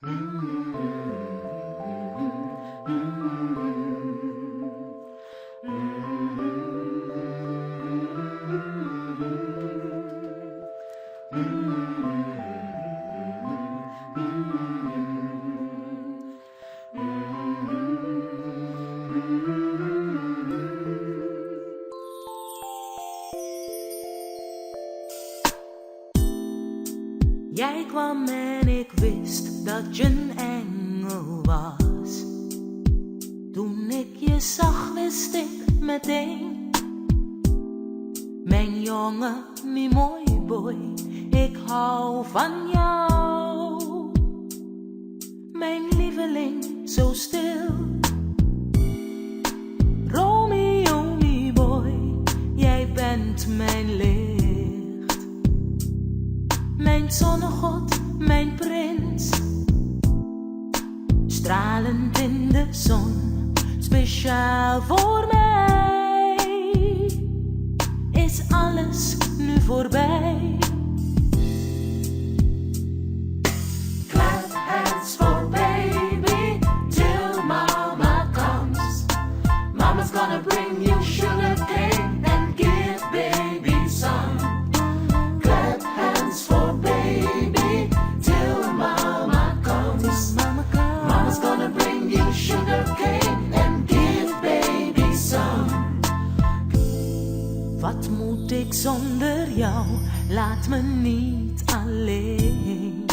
Jij kwam en ik wist dat je een engel was. Toen ik je zag wist ik meteen. Mijn jongen, mijn mooi boy, ik hou van jou. Mijn lieveling, zo stil. Romeo, mijn boy, jij bent mijn licht. Mijn zonnegod, mijn prins, stralend in de zon, speciaal voor mij, is alles nu voorbij. Clap hands for baby, till mama comes. Mama's gonna bring you sugar cane and give baby some. For baby, till mama comes. Mama's gonna bring you sugar cane and give baby some. Wat moet ik zonder jou? Laat me niet alleen.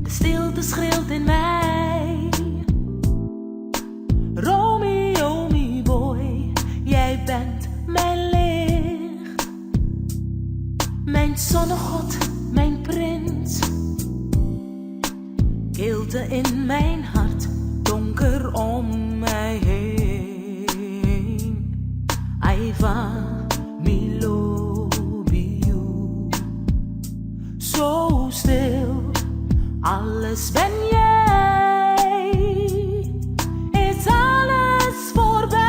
De stilte schreeuwt in mij. Romeo, my boy, jij bent mijn licht. Mijn zonnegod, mijn prins. Kilte in mijn hart, donker om mij heen. I want me love you. Zo stil, alles ben jij. Is alles voorbij.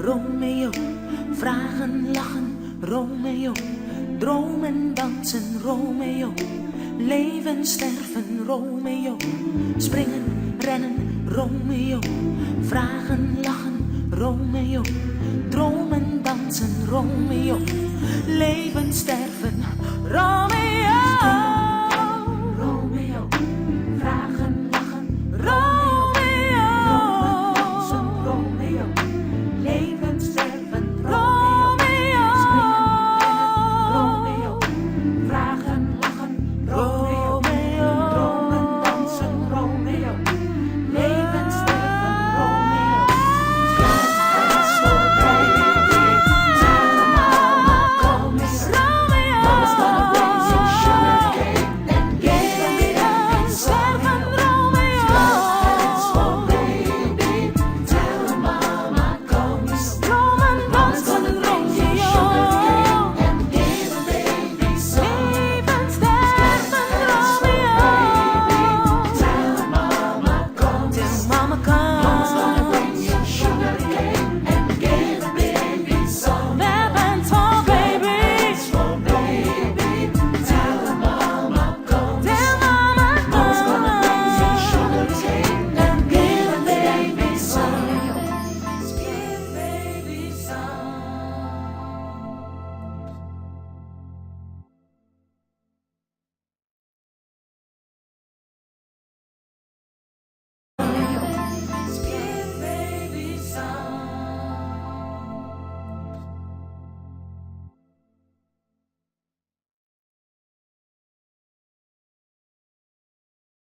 Romeo, vragen, lachen, Romeo, dromen, dansen, Romeo, leven, sterven, Romeo, springen, rennen, Romeo, vragen, lachen, Romeo, dromen, dansen, Romeo, leven, sterven, Romeo.